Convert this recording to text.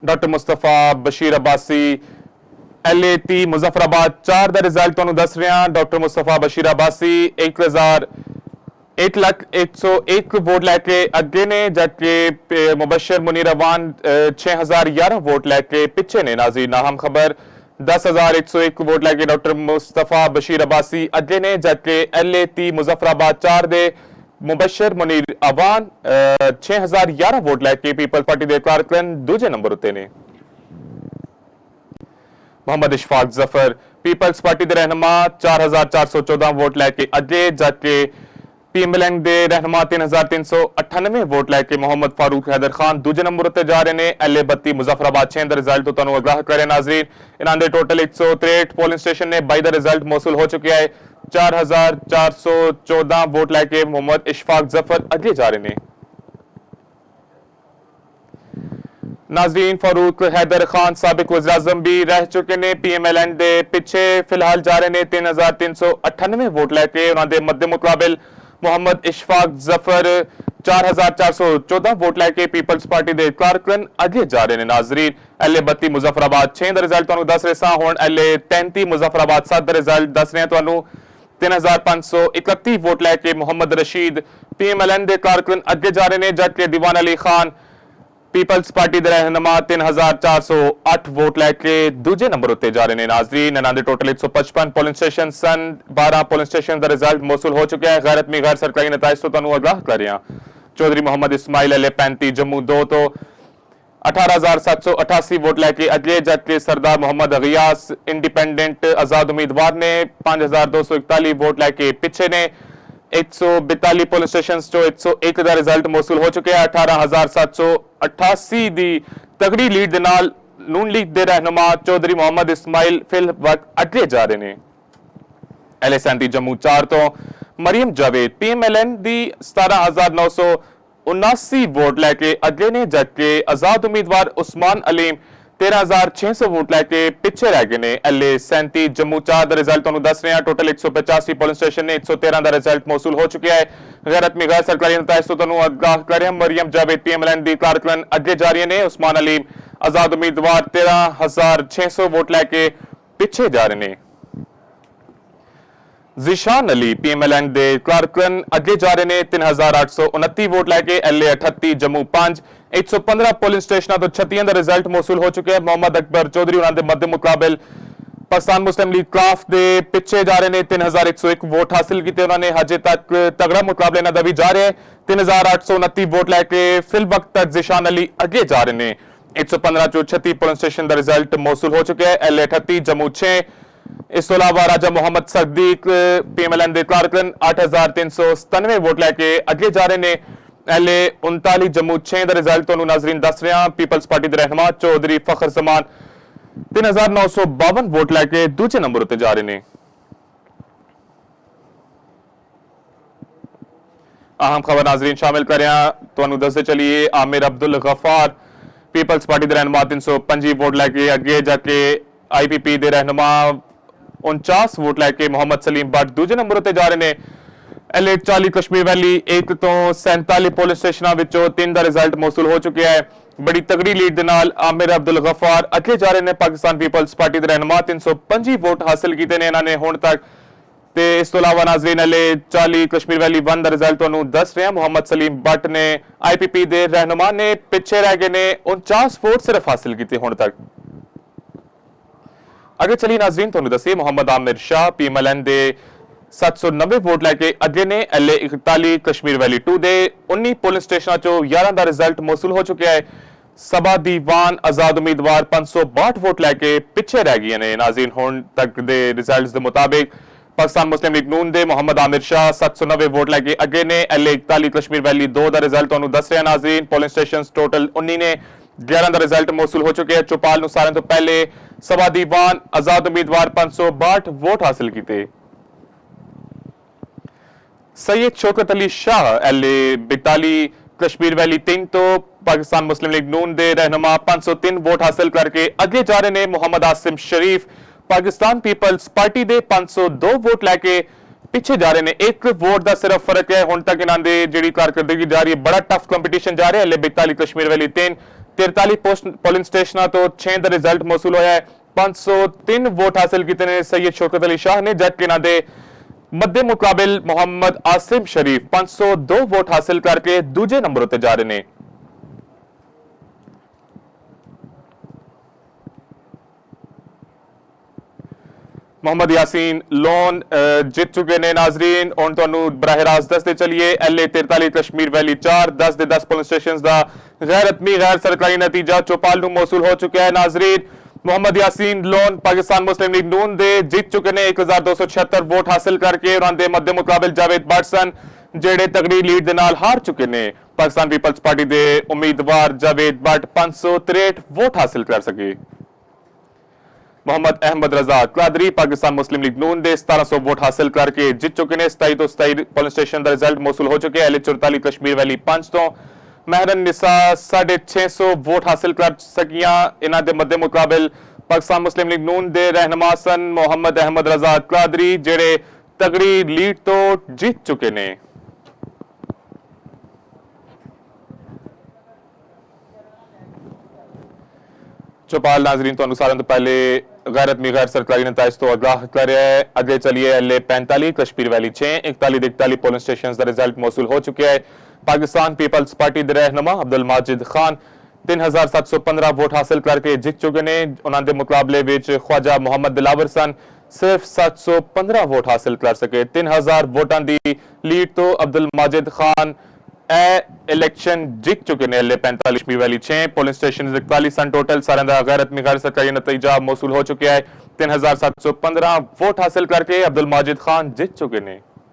Doctor Mustafa Bashir Abbasi LAT Muzaffarabad 4 ਦਾ result ਤੁਹਾਨੂੰ ਦੱਸ ਰਿਹਾ। ਡਾਕਟਰ ਮੁਸਤਫਾ ਬਸ਼ੀਰ ਅਬਾਸੀ 1,01 ਵੋਟ ਲੈ ਕੇ ਅੱਗੇ ਨੇ, ਜਦਕਿ ਮੁਬਸ਼ਰ ਮੁਨੀਰ ਅਵਾਨ 6011 ਵੋਟ ਲੈ ਕੇ ਪਿੱਛੇ ਨੇ। ਨਾਜ਼ਰੀਨ ਅਹਿਮ ਖਬਰ 10,101 ਵੋਟ ਲੈ ਕੇ ਡਾਕਟਰ ਮੁਸਤਫਾ ਬਸ਼ੀਰ ਅਬਾਸੀ ਅੱਗੇ ਨੇ, ਜਦਕਿ LAT ਮੁਜ਼ਫਰਾਬਾਦ 4 ਦੇ ਮੁਬਸ਼ਰ ਮੁਨੀਰ ਅਵਾਨ 6011 ਵੋਟ ਲੈ ਕੇ ਪੀਪਲ ਪਾਰਟੀ ਦੇ ਕਾਰਕੁਨ ਦੂਜੇ ਨੰਬਰ ਉੱਤੇ ਨੇ। मोहम्मद इशफाक जफर पीपल्स पार्टी के रहनुमा 4,414 वोट लैके अगे, जबकि PMLN के रहनुमा 3,398 वोट लैके मोहम्मद फारूक हैदर खान दूजे नंबर उत्ते जा रहे हैं। LA32 मुजफ्फराबाद 6 का रिजल्ट तो तुहानू आगाह करें। नाज़रीन इन्हां दे टोटल 163 पोलिंग स्टेशन ने 22 का रिजल्ट मौसूल हो चुका है। 4,414 वोट लैके मोहम्मद इशफाक जफर अगे जा रहे हैं। नाजरीन फारूक हैदर खान साबिक वज़ीर आज़म भी रह चुके हैं। PMLN के पिछे फिलहाल जा रहे हैं 3,398 वोट लैके। उन्होंने मद्दे मुकाबिल मोहम्मद इशफाक जफर 4,414 वोट लैके पीपल्स पार्टी के कारकुन अगे जा रहे हैं। नाजरीन LA32 मुजफ्फराबाद 6 का रिजल्ट तुहानू दस रहे हुण LA33 मुजफ्फराबाद 7 का रिजल्ट दस रहे तुहानू 3,531 वोट लैके मोहम्मद रशीद PMLN के कारकुन अगे जा रहे हैं, जबकि दीवान अली खान पीपल्स पार्टी के रहनुमा 3,408 वोट लैके दूजे नंबर उत्ते जा रहे हैं। नाजरीन इन्हां दे टोटल 155 पोलिंग स्टेशन सन। 12 पोलिंग स्टेशन का रिजल्ट मौसूल हो चुका है। गैरत में गैर सरकारी नताइज तो तुहानू आगाह कर रहा। चौधरी मोहम्मद इस्माइल LA35 जम्मू 2 तो 18,788 वोट लैके अगे, जबकि सरदार मोहम्मद गयास इंडिपेंडेंट आजाद उम्मीदवार ने 5,241 वोट लैके पिछे ने। 142 पोलिंग स्टेशन चो 101 का रिजल्ट मौसूल हो चुके हैं। 18,788 की तगड़ी लीड के नाल नून लीग के रहनुमा चौधरी मोहम्मद इस्माइल फिल वक्त अगे जा रहे हैं। LA37 जम्मू 4 तो मरियम जावेद PMLN की 17,979 वोट लैके अगे ने, जबकि आजाद उम्मीदवार उस्मान अलीम 13,600 वोट लैके पिछे रह गए ने। LA37 जम्मू 4 का रिजल्ट तुहानू दस रहे हैं। टोटल 185 पोलिंग स्टेशन ने 113 का रिजल्ट मौसूल हो चुका है। गैरत में गैर सरकारी नताइज तो तुहानू आगाह कर रहे हैं। मरियम जावेद PMLN दी कारकुन अगे जा रही ने। उस्मान अलीम आजाद उम्मीदवार 13,600 वोट लैके पिछे जा रहे हैं। जिशान अली PMLN दे कारकुन अगे जा रहे हैं 3,829 वोट लैके। LA38 जम्मू 5 115 पोलिंग स्टेशन तो 36 का रिजल्ट मौसूल हो चुके हैं। मोहम्मद अकबर चौधरी उन्होंने मध्य मुकाबल पाकिस्तान मुस्लिम लीग काफ के पिछे जा रहे हैं। 3,101 वोट हासिल किए उन्होंने। हजे तक तगड़ा मुकाबला इन्हों का भी जा रहा है। 3,829 वोट लैके फिल वक्त तक जिशान अली अगे जा रहे हैं। 115 चो 36 पोलिंग स्टेशन का रिजल्ट मौसूल हो चुका है। LA38 जम्मू 6 इस तो अलावा राजा मोहम्मद सदीक PMLN के कारकुन 8,397 वोट लैके अगे जा रहे हैं। LA39 जम्मू 6 का रिजल्ट तो नाजरीन दस रहा। पीपल्स पार्टी के रहनुमा चौधरी फखर जमान 3,952 वोट लैके दूजे नंबर उत्ते जा रहे हैं। अहम खबर नाजरीन शामिल कर तुहानू दसते चलिए आमिर अब्दुल गफार पीपल्स पार्टी के रहनुमा 325 वोट लैके अगे, जाके IPP के रहनुमा 49 वोट लैके मोहम्मद सलीम भट्ट दूजे नंबर उत्ते जा रहे हैं। LA40 कश्मीर वैली 1 तो 47 पोलिंग स्टेशनों विचों 3 का रिजल्ट मौसूल हो चुका है। बड़ी तगड़ी लीड के नाल आमिर अब्दुल गफार अगे जा रहे हैं। पाकिस्तान पीपल्स पार्टी के रहनुमा 325 वोट हासिल किए हैं इन्होंने हुण तक। ते इस तो अलावा नाजरीन LA40 कश्मीर वैली 1 का रिजल्ट तुहानू दस रहे हैं। मोहम्मद सलीम भट्ट ने IPP के रहनुमा ने पिछे रह गए ने 49 वोट सिर्फ हासिल किए हुण तक। अगे चलिए नाजरीन तुहानू दसीए मोहम्मद आमिर शाह PMLN के 790 वोट लैके अगे ने। LA41 कश्मीर वैली 2 दे 19 पोलिंग स्टेशन चो 11 का रिजल्ट मौसूल हो चुका है। सबा दीवान आजाद उम्मीदवार 562 वोट लैके पिछे रह गए ने। नाज़रीन हुण तक दे रिजल्ट्स के मुताबिक पाकिस्तान मुस्लिम लीग नून दे मोहम्मद आमिर शाह 790 वोट लैके अगे ने। LA41 कश्मीर वैली 2 का रिजल्ट तुहानू दस रहा। नाज़रीन पोलिंग स्टेशन टोटल 19 ने 11 का रिजल्ट मौसूल हो चुके हैं। चौपाल सारे तो पहले सबा दीवान आजाद उम्मीदवार 562 वोट हासिल किए। सैयद शौकत अली शाह LA42 कश्मीर वैली 3 तो पाकिस्तान मुस्लिम लीग नून दे रहनुमा 503 वोट हासिल करके अगे जा रहे हैं। मोहम्मद आसिम शरीफ पाकिस्तान पीपल्स पार्टी दे 502 वोट लैके पिछे जा रहे हैं। एक वोट का सिर्फ फर्क है। हुण तक इन्हां दी जिहड़ी कारकरदगी जा रही है, बड़ा टफ कंपीटीशन जा रहा है। LA42 कश्मीर वैली 3 43 पोलिंग स्टेशनों तो 6 ਦਾ ਰਿਜ਼ਲਟ ਮੌਸੂਲ ਹੋਇਆ ਹੈ। 503 ਵੋਟ ਹਾਸਲ ਕੀਤੇ ਨੇ ਸੈयद शौकत अली शाह ने, जबकि ਇਹਨਾਂ ਦੇ मध्य मुकाबिल मोहम्मद आसिम शरीफ 502 वोट हासिल करके दूजे नंबर उत्ते जा रहे ने। मोहम्मद यासीन लोन जित चुके ने। नाजरीन हुण तुहानू बराह रास्त दसते चलिए LA 43 कश्मीर वैली 4 10 दे 10 पोलिंग स्टेशन का गैर हतमी गैर सरकारी नतीजा चौपाल नू मौसूल हो चुका है। नाजरीन मोहम्मद यासीन लोन पाकिस्तान मुस्लिम लीग नून दे जीत चुके ने 1276 वोट हासिल करके। उन्होंने मध्य मुकाबिल जावेद बाटसन जेड़े तगड़ी लीड दे नाल हार चुके ने। पाकिस्तान पीपल्स पार्टी दे उम्मीदवार जावेद बट 563 वोट हासिल कर सके। मोहम्मद अहमद रजा कादरी पाकिस्तान मुस्लिम लीग नून दे 1700 वोट हासिल करके जीत चुके ने। 27 तो 27 पोलिंग स्टेशन का रिजल्ट मौसूल हो चुके हैं। LA 44 कश्मीर वैली 5 तो महरन निसा 650 वोट हासिल कर सकियां। इन्हां दे मध्य मुकाबिल पाकिस्तान मुस्लिम लीग नून दे रहनुमा सन मोहम्मद अहमद रजा कादरी जेड़े तगड़ी लीड तो जीत चुके ने। चौपाल नाजरीन तो सारे तो पहले गैर हतमी गैर सरकारी नताइज तो आगाह कर रहा है। अगले चलिए LA 45 Kashmir valley 6 41 polling station का रिजल्ट मौसूल हो चुका है। पाकिस्तान पीपल्स पार्टी के रहनुमा अब्दुल माजिद खान 3715 वोट हासिल करके जीत चुके ने। उन्होंने मुकाबले में ख्वाजा मोहम्मद दिलावर सन सिर्फ 715 वोट हासिल कर सके। 3000 वोटां की लीड तो अब्दुल माजिद खान इलेक्शन जीत चुके ने। LA 45 Kashmir valley 6 polling station 41 सन टोटल सारे गैर हतमी गैर सरकारी नतीजा मौसूल हो चुका है। 3715 वोट हासिल करके अब्दुल माजिद खान जीत चुके ने।